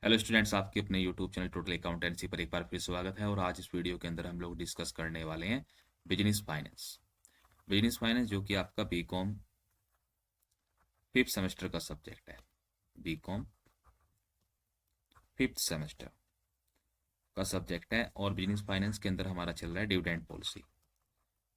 Hello students, आपके अपने YouTube channel total accountancy पर एक बार फिर स्वागत है। और आज इस वीडियो के अंदर हम लोग डिस्कस करने वाले हैं बिजनेस फाइनेंस। बिजनेस फाइनेंस जो कि आपका बीकॉम फिफ्थ सेमेस्टर का सब्जेक्ट है। बीकॉम फिफ्थ सेमेस्टर का सब्जेक्ट है और बिजनेस फाइनेंस के अंदर हमारा चल रहा है डिविडेंड पॉलिसी।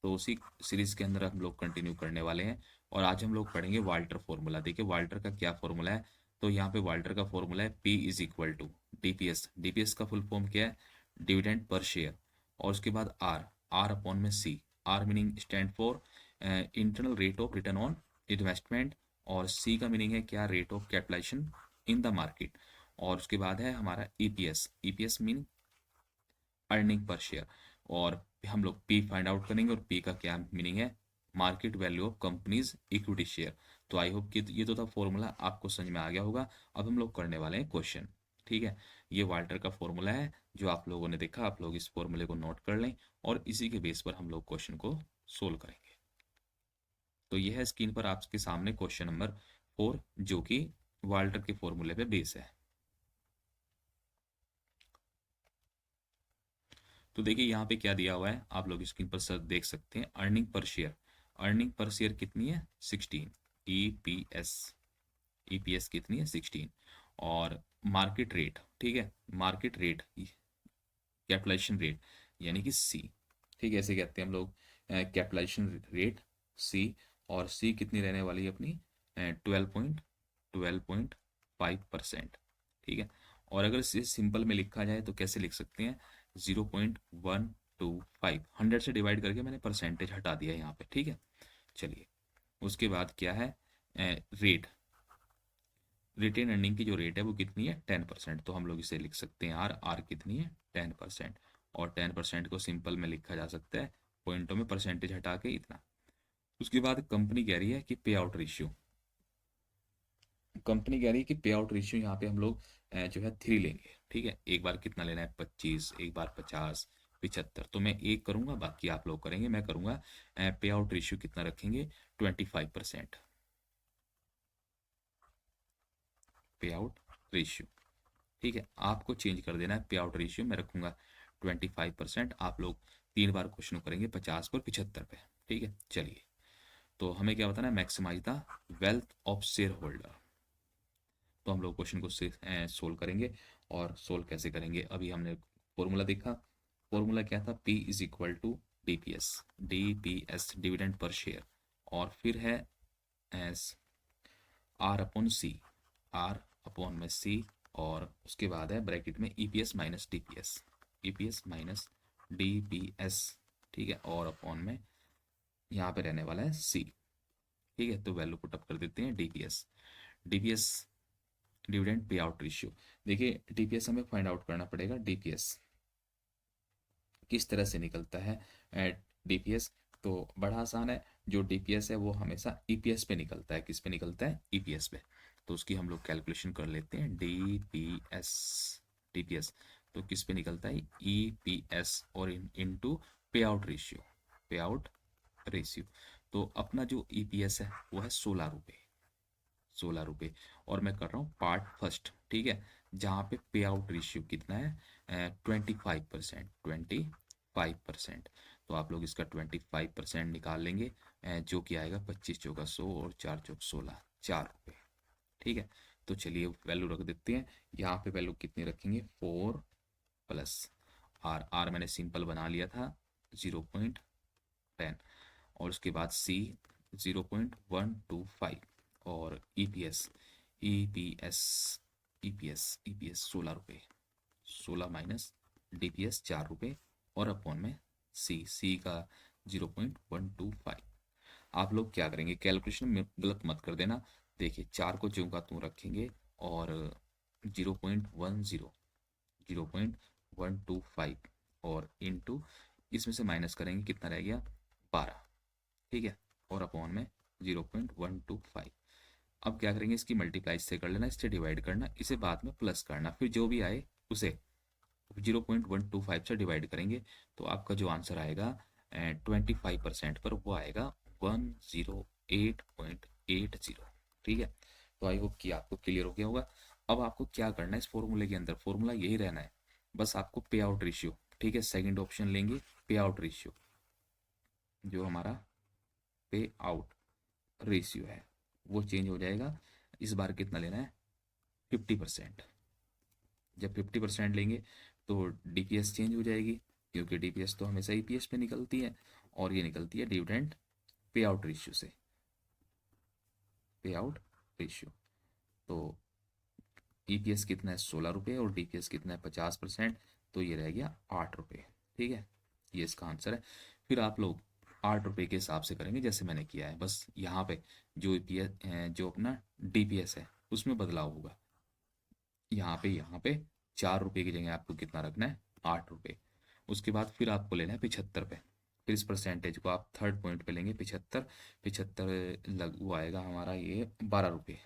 तो उसी सीरीज के अंदर हम लोग कंटिन्यू करने वाले हैं और आज हम लोग पढ़ेंगे वाल्टर फॉर्मूला। देखिए वाल्टर का क्या फॉर्मूला है। तो यहाँ पे वाल्टर का फॉर्मूला है P is equal to DPS. DPS का फुल फॉर्म क्या है? Dividend per share. और उसके बाद आर अपॉन में सी। R meaning stand for internal rate of return on investment. और सी का मीनिंग है क्या? Rate of capitalization in the market. और उसके बाद है हमारा EPS. EPS mean earning per share. और हम लोग पी फाइंड आउट करेंगे और पी का क्या मीनिंग है? Market value of companies equity share. तो आई होप कि ये तो था फॉर्मूला, आपको समझ में आ गया होगा। अब हम लोग करने वाले हैं क्वेश्चन। ठीक है, ये वाल्टर का फॉर्मूला है जो आप लोगों ने देखा। आप लोग इस फॉर्मूले को नोट कर लें और इसी के बेस पर हम लोग क्वेश्चन को सोल्व करेंगे। तो ये है स्क्रीन पर आपके सामने क्वेश्चन नंबर 4 जो कि वाल्टर के फॉर्मूले पे बेस है। तो देखिए यहाँ पे क्या दिया हुआ है, आप लोग स्क्रीन पर सर देख सकते हैं। Earning per share. Earning per share कितनी है? 16। ईपीएस। ईपीएस कितनी है? 16। और मार्केट रेट, ठीक है, मार्केट रेट कैपिटलाइजेशन रेट यानी कि सी। ठीक है, ऐसे कहते हैं हम लोग कैपिटलाइजेशन रेट सी। और सी कितनी रहने वाली है अपनी? 12.5%। ठीक है, और अगर इसे सिंपल में लिखा जाए तो कैसे लिख सकते हैं? 0.125। 100 से डिवाइड करके मैंने परसेंटेज हटा दिया यहाँ पे। ठीक है, चलिए उसके बाद क्या है? रेट। रिटेन अर्निंग की जो रेट है वो कितनी है? 10%। तो हम लोग इसे लिख सकते हैं आर। आर कितनी है? 10%। और 10% को सिंपल में लिखा जा सकता है पॉइंटों में परसेंटेज हटा के इतना। उसके बाद कंपनी कह रही है कि पे आउट रेशियो। कंपनी कह रही है कि पे आउट रेशियो यहाँ पे हम लोग जो है 3 लेंगे। ठीक है, एक बार कितना लेना है? 25, एक बार 50, 75। तो मैं एक करूंगा, बाकी आप लोग करेंगे। मैं करूंगा पे आउट रेशियो कितना रखेंगे? 25%। पे आउट रेशियो। ठीक है, आपको चेंज कर देना है। पे आउट रेशियो मैं रखूंगा 25%। आप लोग 3 बार क्वेश्चन करेंगे 50 पर 75 पे। ठीक है, चलिए तो हमें क्या बताना है? Maximise the wealth of share holder. तो हम लोग क्वेश्चन को सोल्व करेंगे। और सोल्व कैसे करेंगे? अभी हमने फॉर्मूला देखा। फॉर्मूला क्या था? P is equal to DPS. DPS dividend per share. और फिर है S R upon C. R upon में सी। और उसके बाद है ब्रैकेट में EPS minus DPS. EPS minus DPS. ठीक है, और अपॉन में यहाँ पे रहने वाला है सी। ठीक है, तो वैल्यू पुट अप कर देते हैं DPS. DPS dividend pay out ratio. देखिए डीपीएस हमें फाइंड आउट करना पड़ेगा। डीपीएस किस तरह से निकलता है? डीपीएस तो बड़ा आसान है। जो डीपीएस है वो हमेशा ईपीएस पे निकलता है। किस पे निकलता है? ईपीएस पे। तो उसकी हम लोग कैलकुलेशन कर लेते हैं। डीपीएस। डीपीएस तो किस पे निकलता है? ईपीएस और इनटू पे आउट रेशियो। पे आउट रेशियो। तो अपना जो ईपीएस है वो है 16 रुपये। 16 रुपये। और मैं कर रहा हूँ पार्ट फर्स्ट। ठीक है, जहाँ पे पे आउट रेशियो कितना है? 25%। 25%। तो आप लोग इसका 25% निकाल लेंगे, जो कि आएगा 25 चौका 100 और 4 चौक 16, 4 रुपये। ठीक है, तो चलिए वैल्यू रख देते हैं। यहाँ पे वैल्यू कितनी रखेंगे? 4 प्लस आर। आर मैंने सिंपल बना लिया था 0.10। और उसके बाद सी 0.125। और ईपीएस। ईपीएस ईपीएस ईपीएस 16 रुपये। 16 माइनस डीपीएस 4 रुपये। और अपॉन में सी। सी का 0.125। आप लोग क्या करेंगे? कैलकुलेशन में गलत मत कर देना। देखिए 4 को ज्यों का त्यों रखेंगे और 0.10, 0.125 और इनटू इसमें से माइनस करेंगे, कितना रह गया? 12। ठीक है, और अपॉन में 0.125। अब क्या करेंगे? इसकी मल्टीप्लाई से कर लेना, इससे डिवाइड करना, इसे बाद में प्लस करना, फिर जो भी आए उसे 0.125 से डिवाइड करेंगे। तो आपका जो आंसर आएगा 25% पर वो आएगा 108.80। ठीक है, तो आई होप कि आपको क्लियर हो गया होगा। अब आपको क्या करना है इस फॉर्मूले के अंदर, फॉर्मूला यही रहना है, बस आपको पे आउट रेशियो, ठीक है, सेकंड ऑप्शन लेंगे, पे आउट रेशियो, जो हमारा पे आउट रेशियो है वो चेंज हो जाएगा। इस बार कितना लेना है, 50%। जब 50% लेंगे तो डीपीएस चेंज हो जाएगी, क्योंकि डीपीएस तो हमेशा ईपीएस पे निकलती है, और ये निकलती है डिविडेंड पे आउट रेशियो से, पे आउट रेशियो। तो ईपीएस कितना है 16 रुपये, और डीपीएस कितना है 50%, तो ये रह गया 8 रुपये। ठीक है, ये इसका आंसर है। फिर आप लोग 8 रुपये के हिसाब से करेंगे जैसे मैंने किया है, बस यहाँ पे जो ईपीएस जो अपना डीपीएस है उसमें बदलाव होगा। यहाँ पे 4 रुपये की जगह आपको कितना रखना है, 8 रुपये। उसके बाद फिर आपको लेना है 75 पे। फिर इस परसेंटेज को आप थर्ड पॉइंट पे लेंगे, 75, 75 लग वो आएगा हमारा ये 12 रुपये।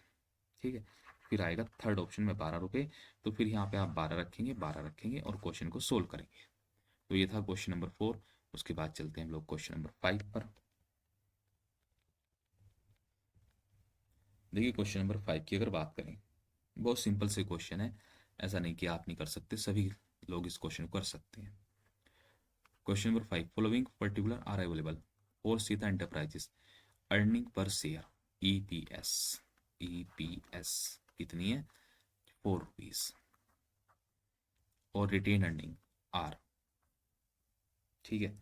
ठीक है, फिर आएगा थर्ड ऑप्शन में 12 रुपये। तो फिर यहाँ पे आप 12 रखेंगे, 12 रखेंगे और क्वेश्चन को सोल्व करेंगे। तो ये था क्वेश्चन नंबर 4। उसके बाद चलते हैं हम लोग क्वेश्चन नंबर 5 पर। देखिए क्वेश्चन नंबर 5 की अगर बात करें, बहुत सिंपल से क्वेश्चन है, ऐसा नहीं कि आप नहीं कर सकते, सभी लोग इस क्वेश्चन को कर सकते हैं। Question number 5, following particular are available for Sita Enterprises, earning per share EPS, EPS कितनी है, 4 रुपीज, और रिटेन अर्निंग आर। ठीक है,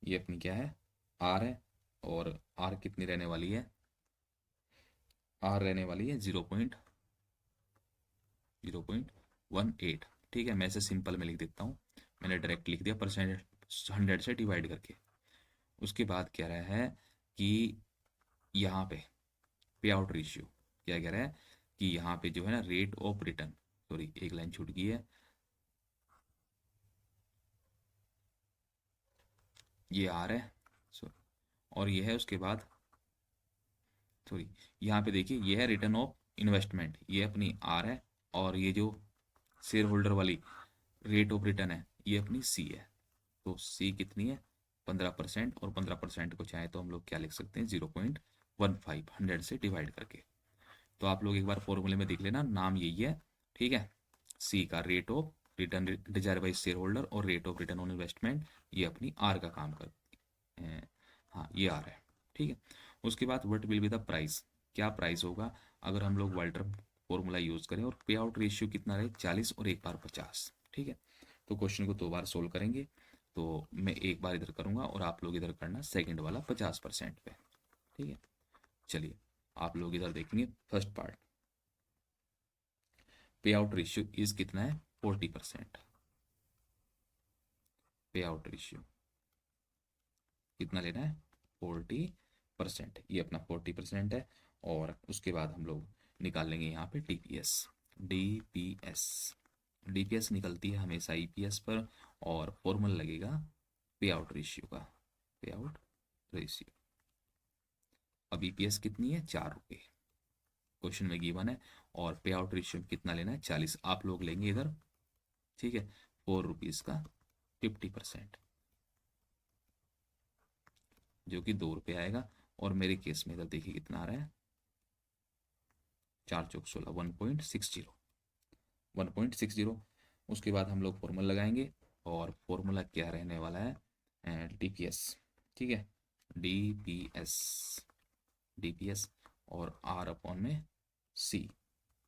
ये अपनी क्या है, आर है, और आर कितनी रहने वाली है, आर रहने वाली है 0.018। ठीक है, मैं इसे सिंपल में लिख देता हूँ, मैंने डायरेक्ट लिख दिया परसेंट 100 से डिवाइड करके। उसके बाद कह रहा है कि यहाँ पे आउट रेशियो क्या कह रहा है, कि यहाँ पे जो है ना रेट ऑफ रिटर्न, सॉरी एक लाइन छूट गई है, ये आर है, सॉरी, और ये है उसके बाद, सॉरी यहाँ पे देखिए ये है रिटर्न ऑफ इन्वेस्टमेंट, ये अपनी आर है, और ये जो शेयर होल्डर वाली रेट ऑफ रिटर्न है ये अपनी सी है। तो सी कितनी है, 15%, और 15% को चाहे तो हम लोग क्या लिख सकते हैं, 0.15, 100 से डिवाइड करके। तो आप लोग एक बार फॉर्मूले में देख लेना, नाम यही है। ठीक है, सी का rate of return desire by share holder, और rate of return on investment ये अपनी आर का काम करती है। हाँ ये आर है। ठीक है, उसके बाद what will be the price, क्या प्राइस होगा अगर हम लोग वाल्टर फॉर्मूला यूज करें, और पे आउट रेशियो कितना रहे, 40 और एक बार 50। ठीक है, तो क्वेश्चन को 2 बार सोल्व करेंगे, तो मैं एक बार इधर करूंगा और आप लोग इधर करना सेकंड वाला 50% पे। ठीक है, चलिए आप लोग इधर देखेंगे फर्स्ट पार्ट, पे आउट रेशियो इज कितना है, 40%। पे आउट रेशियो कितना लेना है, 40%, ये अपना 40% है। और उसके बाद हम लोग निकाल लेंगे यहाँ पे डीपीएस, डीपीएस, डीपीएस निकलती है हमेशा ईपीएस पर, और फॉर्मूला लगेगा पे आउट रेशियो का, पे आउट रेशियो। अब ईपीएस कितनी है, 4 रुपये, क्वेश्चन में गिवन है, और पे आउट रेशियो कितना लेना है, 40, आप लोग लेंगे इधर। ठीक है, 4 रुपीज़ का 50%, जो कि 2 रुपये आएगा। और मेरे केस में इधर देखिए कितना आ रहा है, 4 चौक 16, 1.60, 1.60। उसके बाद हम लोग फॉर्मूला लगाएंगे, और फॉर्मूला क्या रहने वाला है, डीपीएस। ठीक है, डीपीएस, डीपीएस, और आर अपॉन में सी।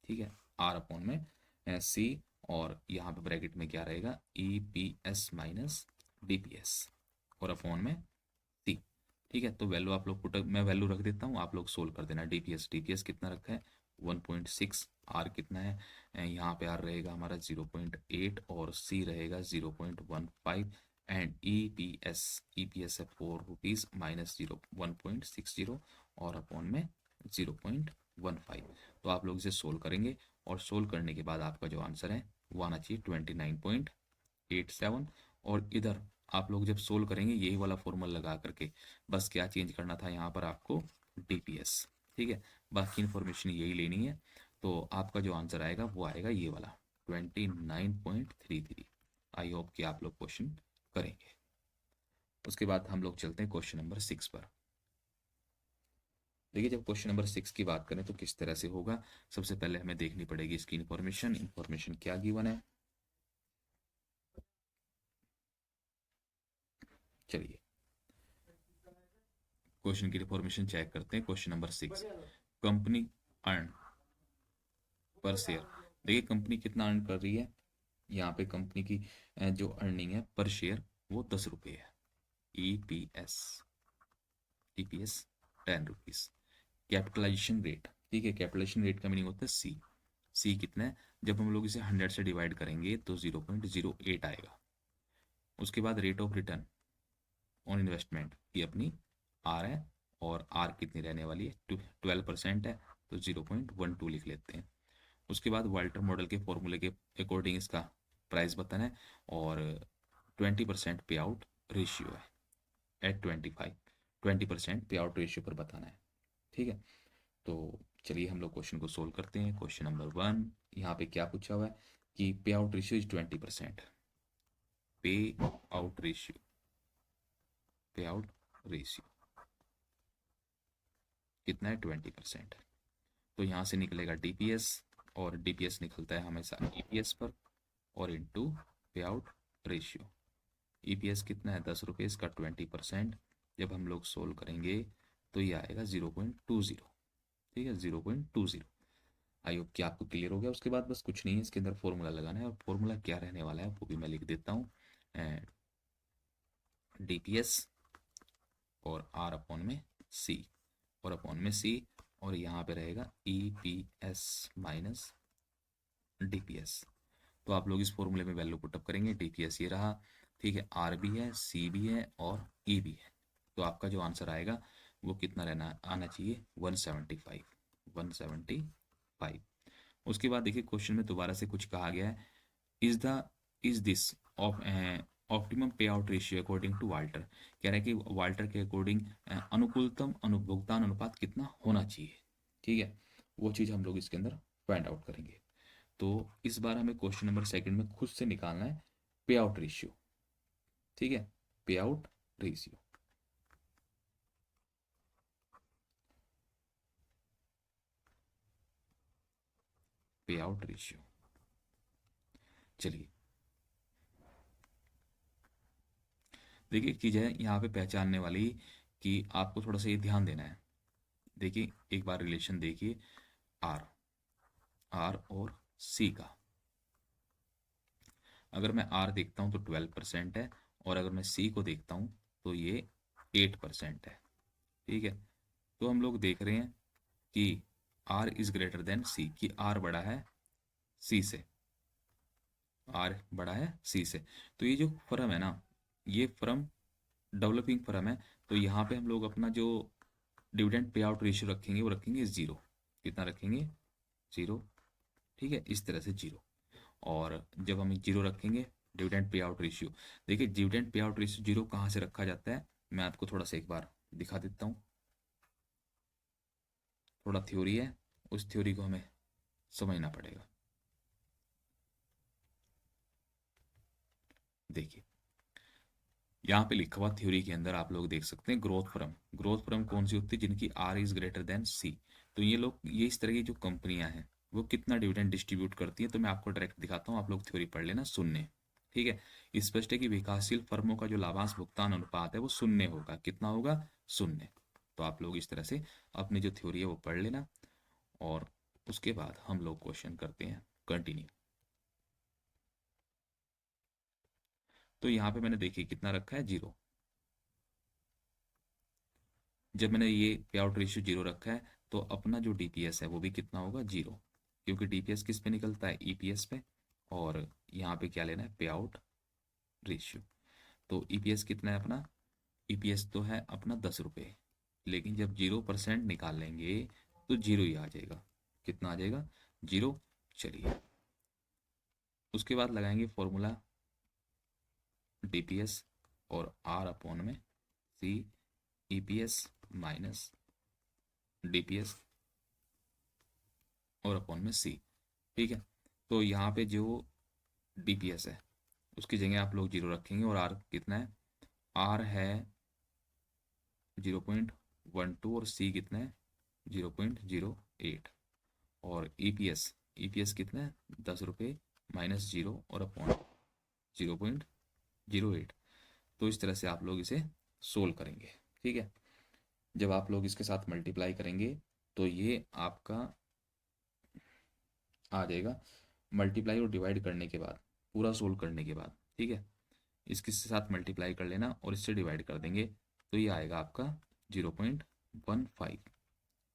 ठीक है, आर अपॉन में सी, और यहाँ पे ब्रैकेट में क्या रहेगा, ई पी एस माइनस डीपीएस, और अपॉन में सी। ठीक है, तो वैल्यू आप लोग पुट, मैं वैल्यू रख देता हूँ, आप लोग सोल्व कर देना। डीपीएस, डीपीएस कितना रखा है, 1.6, आर कितना है, यहाँ पे आर रहेगा हमारा 0.8, और सी रहेगा 0.15, and E P S, E P S है 4 रुपीज़ माइनस 1.60, और अपॉन में 0.15। तो आप लोग इसे सोल्व करेंगे, और सोल्व करने के बाद आपका जो आंसर है वो आना चाहिए 29.87। और इधर आप लोग जब सोल्व करेंगे यही वाला फॉर्मूला लगा करके, बस क्या चेंज करना था यहाँ पर आपको, डीपीएस। ठीक है, बाकी इन्फॉर्मेशन यही लेनी है। तो आपका जो आंसर आएगा वो आएगा ये वाला 29.33। आई होप कि आप लोग क्वेश्चन करेंगे। उसके बाद हम लोग चलते हैं क्वेश्चन नंबर 6 पर। देखिए जब क्वेश्चन नंबर 6 की बात करें तो किस तरह से होगा, सबसे पहले हमें देखनी पड़ेगी इसकी इंफॉर्मेशन क्या गिवन है। चलिए क्वेश्चन की इंफॉर्मेशन चेक करते हैं। क्वेश्चन नंबर 6, कंपनी अर्न पर शेयर। देखिए कंपनी कितना अर्न कर रही है, यहाँ पे कंपनी की जो अर्निंग है पर शेयर वो 10 रुपये है। EPS, EPS 10 rupees. Capitalisation rate, ठीक है, कैपिटलाइजेशन रेट का मीनिंग होता है सी। सी कितना है, जब हम लोग इसे 100 से डिवाइड करेंगे तो 0.08 आएगा। उसके बाद rate of return on investment ये अपनी आर है, और आर कितनी रहने वाली है 12% है, तो 0.12 लिख लेते हैं। उसके बाद वाल्टर मॉडल के फॉर्मूले के अकॉर्डिंग इसका प्राइस बताना है, और 20% पे आउट रेशियो है एट 20% पे आउट रेशियो पर बताना है। ठीक है, तो चलिए हम लोग क्वेश्चन को सोल्व करते हैं। क्वेश्चन नंबर 1, यहाँ पे क्या पूछा हुआ है कि पे आउट रेशियो इज 20%। पे आउट रेशियो, पे आउट रेशियो कितना है 20%। तो यहाँ से निकलेगा डीपीएस, और डीपीएस निकलता है हमेशा ईपीएस पर, और इनटू पे आउट रेशियो। ईपीएस कितना है 10 रुपये, इसका 20% जब हम लोग सोल्व करेंगे तो ये आएगा 0.20। ठीक है, 0.20। आई होप कि आपको क्लियर हो गया। उसके बाद बस कुछ नहीं है, इसके अंदर फॉर्मूला लगाना है, और फॉर्मूला क्या रहने वाला है वो भी मैं लिख देता हूँ। डीपीएस और आर अपॉन में सी, और अपॉन में सी, और यहाँ पे रहेगा ईपीएस माइनस डीपीएस। तो आप लोग इस फॉर्मूले में वैल्यू पुटअप करेंगे। डीपीएस ये रहा, ठीक है, आर भी है, सी भी है, और ई भी है। तो आपका जो आंसर आएगा वो कितना रहना आना चाहिए 175, 175। उसके बाद देखिए क्वेश्चन में दोबारा से कुछ कहा गया है, is this of optimum pay out ratio according to Walter. कह रहा है कि वाल्टर के अकॉर्डिंग अनुकूलतम भुगतान अनुपात कितना होना चाहिए। ठीक है, वो चीज़ हम लोग इसके अंदर फाइंड आउट करेंगे। तो इस बार हमें क्वेश्चन नंबर 2 में खुद से निकालना है पे आउट रेशियो। ठीक है, पे आउट रेशियो, पे आउट रेशियो। चलिए देखिए एक चीज़ है यहाँ पे पहचानने वाली, कि आपको थोड़ा सा ये ध्यान देना है। देखिए एक बार रिलेशन देखिए, आर, आर और सी का। अगर मैं आर देखता हूँ तो 12% है, और अगर मैं सी को देखता हूँ तो ये 8% है। ठीक है, तो हम लोग देख रहे हैं कि आर इज ग्रेटर देन सी, कि आर बड़ा है सी से, आर बड़ा है सी से। तो ये जो फर्म है ना, ये फर्म डेवलपिंग फर्म है, तो यहाँ पे हम लोग अपना जो डिविडेंड पे आउट रेशियो रखेंगे वो रखेंगे 0। कितना रखेंगे 0। ठीक है, इस तरह से 0। और जब हम 0 रखेंगे डिविडेंड पे आउट रेशियो, देखिए डिविडेंड पे आउट रेशियो 0 कहाँ से रखा जाता है, मैं आपको थोड़ा सा एक बार दिखा देता हूँ। थोड़ा थ्योरी है, उस थ्योरी को हमें समझना पड़ेगा। देखिए यहाँ पे लिखा हुआ थ्योरी के अंदर आप लोग देख सकते हैं ग्रोथ फर्म। ग्रोथ फर्म कौन सी होती है, जिनकी आर इज ग्रेटर देन सी। तो ये लोग, ये इस तरह की जो कंपनियां हैं वो कितना डिविडेंड डिस्ट्रीब्यूट करती हैं, तो मैं आपको डायरेक्ट दिखाता हूँ, आप लोग थ्योरी पढ़ लेना शून्य। ठीक है, स्पष्ट है कि विकासशील फर्मों का जो लाभांश भुगतान अनुपात है वो शून्य होगा। कितना होगा, शून्य। तो आप लोग इस तरह से अपनी जो थ्योरी है वो पढ़ लेना, और उसके बाद हम लोग क्वेश्चन करते हैं कंटिन्यू। तो यहाँ पे मैंने देखिए कितना रखा है 0। जब मैंने ये पे आउट रेशियो 0 रखा है तो अपना जो डीपीएस है वो भी कितना होगा 0, क्योंकि डीपीएस किस पे निकलता है ईपीएस पे, और यहाँ पे क्या लेना है पे आउट रेशियो। तो ईपीएस कितना है अपना, ईपीएस तो है अपना 10 रुपये, लेकिन जब 0% निकाल लेंगे तो 0 ही आ जाएगा। कितना आ जाएगा 0। चलिए उसके बाद लगाएंगे फॉर्मूला डीपीएस और आर अपॉन में सी, ईपीएस माइनस डीपीएस और अपॉन में सी। ठीक है, तो यहाँ पे जो डीपीएस है उसकी जगह आप लोग 0 रखेंगे, और आर कितना है, आर है 0.12, और सी कितना है 0.08। और ईपीएस कितना है, 10 रुपये माइनस जीरो और अपॉन 0.08। तो इस तरह से आप लोग इसे सोल्व करेंगे। ठीक है, जब आप लोग इसके साथ मल्टीप्लाई करेंगे तो ये आपका आ जाएगा, मल्टीप्लाई और डिवाइड करने के बाद, पूरा सोल्व करने के बाद। ठीक है, इसके साथ मल्टीप्लाई कर लेना और इससे डिवाइड कर देंगे तो ये आएगा आपका 0.15।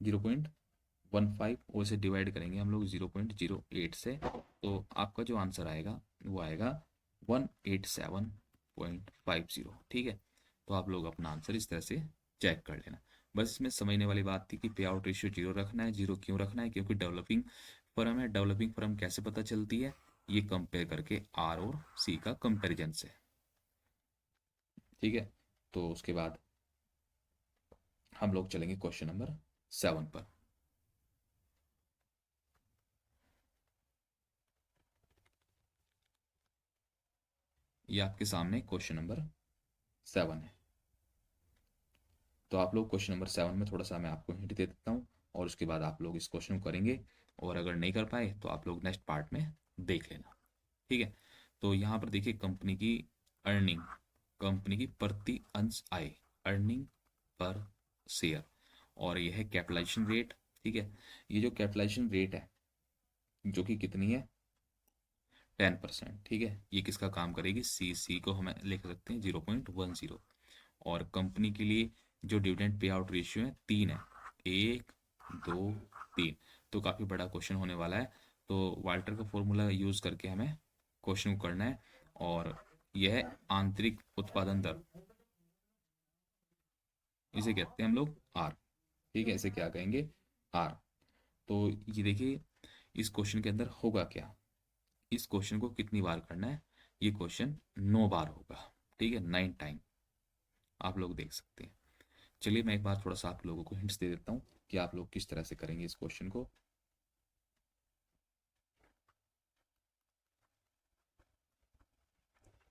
0.15 और इसे डिवाइड करेंगे हम लोग 0.08 से, तो आपका जो आंसर आएगा वो आएगा 187.50। ठीक है, तो आप लोग अपना आंसर इस तरह से चेक कर लेना। बस इसमें समझने वाली बात थी कि पे आउट रेशियो जीरो रखना है। जीरो क्यों रखना है, क्योंकि डेवलपिंग फर्म है। डेवलपिंग फर्म कैसे पता चलती है, ये कंपेयर करके आर और सी का कंपेरिजन से। ठीक है, तो उसके बाद हम लोग चलेंगे क्वेश्चन नंबर 7 पर। ये आपके सामने क्वेश्चन नंबर 7 है। तो आप लोग क्वेश्चन नंबर 7 में थोड़ा सा मैं आपको हिंट दे देता हूँ और उसके बाद आप लोग इस क्वेश्चन को करेंगे, और अगर नहीं कर पाए तो आप लोग नेक्स्ट पार्ट में देख लेना। ठीक है, तो यहाँ पर देखिए कंपनी की अर्निंग, कंपनी की प्रति अंश आय, अर्निंग पर शेयर, और यह है कैपिटलाइजेशन रेट। ठीक है, ये जो कैपिटलाइजेशन रेट है जो कि कितनी है, 10%। ठीक है, ये किसका काम करेगी, सी को हम लिख सकते हैं 0.10। और कंपनी के लिए जो डिविडेंड पे आउट रेशियो है 3 है, 1 2 3। तो काफ़ी बड़ा क्वेश्चन होने वाला है। तो वाल्टर का फॉर्मूला यूज़ करके हमें क्वेश्चन को करना है, और यह आंतरिक उत्पादन दर, इसे कहते हैं हम लोग आर। ठीक है, इसे क्या कहेंगे, आर। तो ये देखिए इस क्वेश्चन के अंदर होगा क्या, इस क्वेश्चन को कितनी बार करना है, ये क्वेश्चन 9 बार होगा। ठीक है, 9 टाइम आप लोग देख सकते हैं। चलिए मैं एक बार थोड़ा सा आप लोगों को हिंट्स दे देता हूँ कि आप लोग किस तरह से करेंगे इस क्वेश्चन को।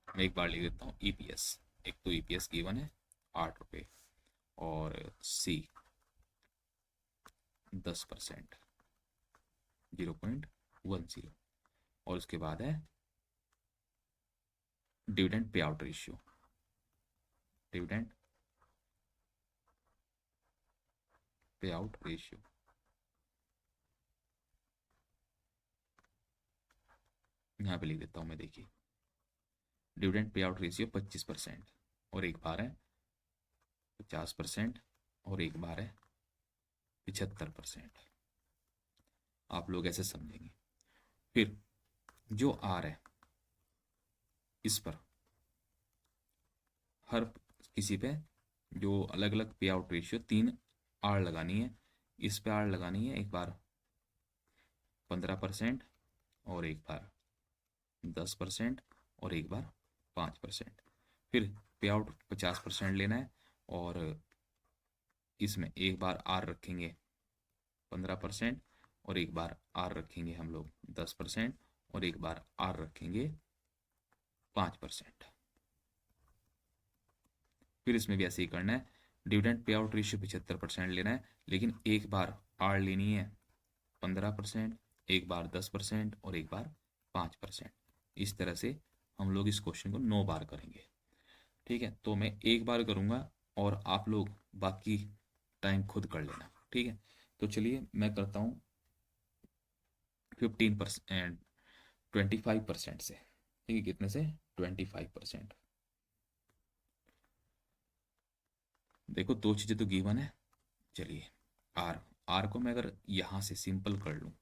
मैं एक बार लिख देता हूँ ईपीएस। एक तो ईपीएस गिवन है 8 रुपये, और सी 10%, 0.10, और उसके बाद है dividend pay out ratio, dividend pay out ratio, यहाँ पे लिख देता हूँ मैं, देखिए डिविडेंड पे आउट रेशियो 25%, और एक बार है 50%, और एक बार है 75%। आप लोग ऐसे समझेंगे। फिर जो आर है, इस पर हर किसी पे जो अलग अलग पे आउट रेशियो 3 आर लगानी है। इस पे आर लगानी है एक बार 15%, और एक बार 10%, और एक बार 5%। फिर पे आउट 50% लेना है, और इसमें एक बार आर रखेंगे 15%, और एक बार आर रखेंगे हम लोग 10%, और एक बार आर रखेंगे 5%। फिर इसमें भी ऐसे ही करना है, डिविडेंड पे आउट रेशियो 75% लेना है, लेकिन एक बार आर लेनी है 15%, एक बार 10%, और एक बार 5%। इस तरह से हम लोग इस क्वेश्चन को 9 बार करेंगे। ठीक है, तो मैं एक बार करूँगा और आप लोग बाकी टाइम खुद कर लेना। ठीक है, तो चलिए मैं करता हूँ 15%, 25% से। ठीक है, कितने से, 25%। देखो दो चीज़ें तो गिवन है। चलिए आर, आर को मैं अगर यहाँ से सिंपल कर लूँ,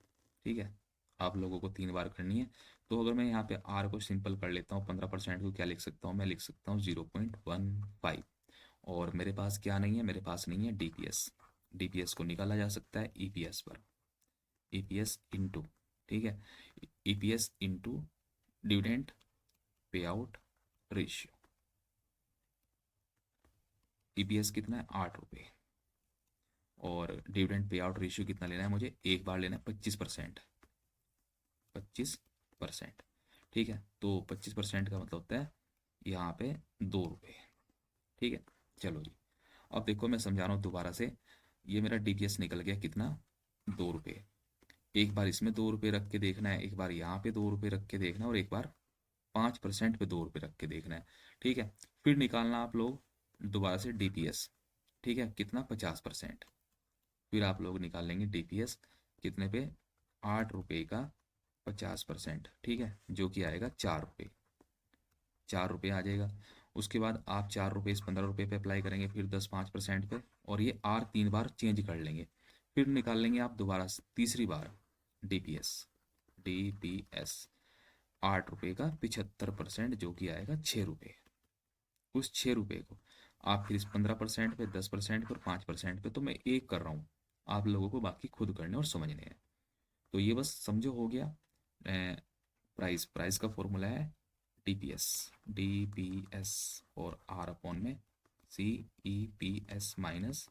ठीक है, आप लोगों को 3 बार करनी है, तो अगर मैं यहाँ पे आर को सिंपल कर लेता हूँ, 15% को क्या लिख सकता हूँ, मैं लिख सकता हूँ 0.15। और मेरे पास क्या नहीं है, मेरे पास नहीं है डीपीएस। डीपीएस को निकाला जा सकता है ईपीएस पर, ईपीएस इंटू, ठीक है, EPS into dividend pay out ratio. EPS कितना है, 8 रुपये, और डिविडेंड पे आउट रेशियो कितना लेना है मुझे, एक बार लेना है 25%। 25%, ठीक है, तो 25% का मतलब होता है यहाँ पे 2 रुपये। ठीक है, चलो जी, अब देखो मैं समझा रहा हूँ दोबारा से। ये मेरा डीपीएस निकल गया कितना, 2 रुपये। एक बार इसमें 2 रुपये रख के देखना है, एक बार यहाँ पे 2 रुपये रख के देखना है, और एक बार 5% पे 2 रुपये रख के देखना है। ठीक है, फिर निकालना आप लोग दोबारा से डीपीएस। ठीक है, कितना, 50%। फिर आप लोग निकाल लेंगे डीपीएस कितने पे, 8 रुपये का 50%। ठीक है, जो कि आएगा 4 रुपये। 4 रुपये आ जाएगा। उसके बाद आप 4 रुपये इस 15 रुपये पे अप्लाई करेंगे, फिर 10 5% पे, और ये आर 3 बार चेंज कर लेंगे। फिर निकाल लेंगे आप दोबारा से तीसरी बार डीपीएस। डीपीएस 8 रुपये का 75%, जो कि आएगा 6 रुपये। उस 6 रुपये को आप फिर इस 15% पे, 10% पे और 5% पे, तो मैं एक कर रहा हूँ, आप लोगों को बाकी खुद करने और समझने हैं। तो ये बस समझो, हो गया। प्राइस प्राइस का फॉर्मूला है डीपीएस। डीपीएस और आर अपॉन में C E P S minus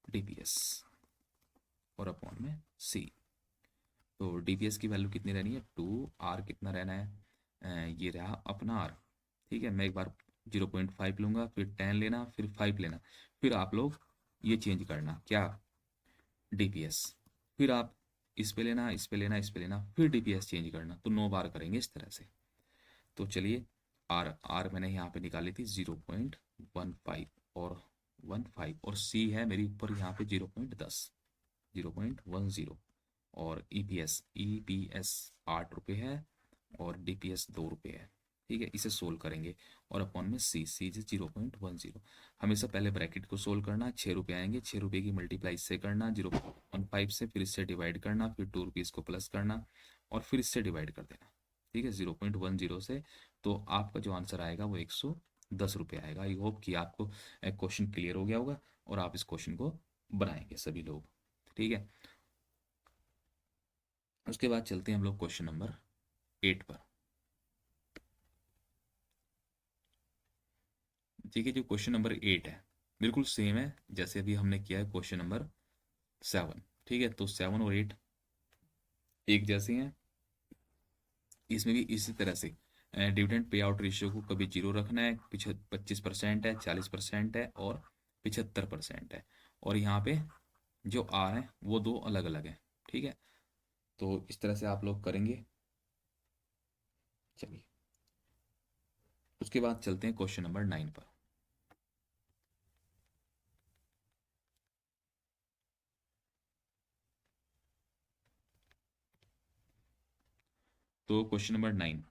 DPS और अपॉन में सी। तो डीपीएस की वैल्यू कितनी रहनी है, 2। आर कितना रहना है, ये रहा अपना आर। ठीक है, मैं एक बार 0.5 लूँगा, फिर 10 लेना, फिर 5 लेना, फिर आप लोग ये चेंज करना क्या, डीपीएस। फिर आप इस पे लेना, इस पे लेना, इस पे लेना, फिर डीपीएस चेंज करना। तो 9 बार करेंगे इस तरह से। तो चलिए, आर आर मैंने यहाँ पे निकाली थी 0.15 और 15, और सी है मेरी ऊपर यहाँ पे 0.10, 0.10। और ईपीएस ईपीएस 8 रुपये है और डीपीएस 2 रुपये है। ठीक है, इसे सोल्व करेंगे, और अपॉन में सी सी 0.10। हमेशा पहले ब्रैकेट को सोल्व करना, 6 रुपये आएंगे, 6 रुपये की मल्टीप्लाई इससे करना 0.15 से, फिर इससे डिवाइड करना, फिर 2 रुपीज़ को प्लस करना, और फिर इससे डिवाइड कर देना। ठीक है, 0.10 से। तो आपका जो आंसर आएगा वो 110 रुपये आएगा। आई होप कि आपको क्वेश्चन क्लियर हो गया होगा, और आप इस क्वेश्चन को बनाएंगे सभी लोग। ठीक है, उसके बाद चलते हैं हम लोग क्वेश्चन नंबर 8 पर। ठीक है, जो क्वेश्चन नंबर 8 है बिल्कुल सेम है जैसे अभी हमने किया है क्वेश्चन नंबर 7। ठीक है, तो 7 और 8 एक जैसे हैं। इसमें भी इसी तरह से डिविडेंड पे आउट रेशियो को कभी 0 रखना है, 25% है, 40% है, और 75% है। और यहाँ पे जो आर है वो दो अलग अलग है। ठीक है, तो इस तरह से आप लोग करेंगे। चलिए, उसके बाद चलते हैं क्वेश्चन नंबर 9 पर। तो क्वेश्चन नंबर 9,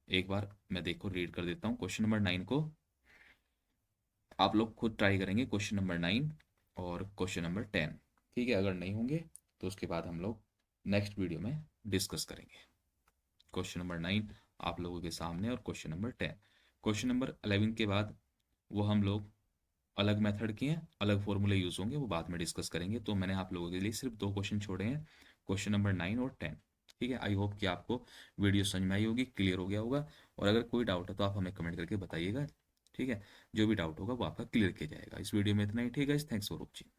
एक बार मैं देखो रीड कर देता हूँ क्वेश्चन नंबर 9 को। आप लोग खुद ट्राई करेंगे क्वेश्चन नंबर 9 और क्वेश्चन नंबर 10। ठीक है, अगर नहीं होंगे तो उसके बाद हम लोग नेक्स्ट वीडियो में डिस्कस करेंगे। क्वेश्चन नंबर 9 आप लोगों के सामने, और क्वेश्चन नंबर 10। क्वेश्चन नंबर 11 के बाद वो हम लोग अलग मेथड के हैं, अलग फॉर्मूले यूज़ होंगे, वो बाद में डिस्कस करेंगे। तो मैंने आप लोगों के लिए सिर्फ 2 क्वेश्चन छोड़े हैं, क्वेश्चन नंबर 9 और 10। ठीक है, आई होप कि आपको वीडियो समझ में आई होगी, क्लियर हो गया होगा। और अगर कोई डाउट है तो आप हमें कमेंट करके बताइएगा। ठीक है, जो भी डाउट होगा वो आपका क्लियर किया जाएगा। इस वीडियो में इतना ही। ठीक है, थैंक्स फॉर वॉचिंग।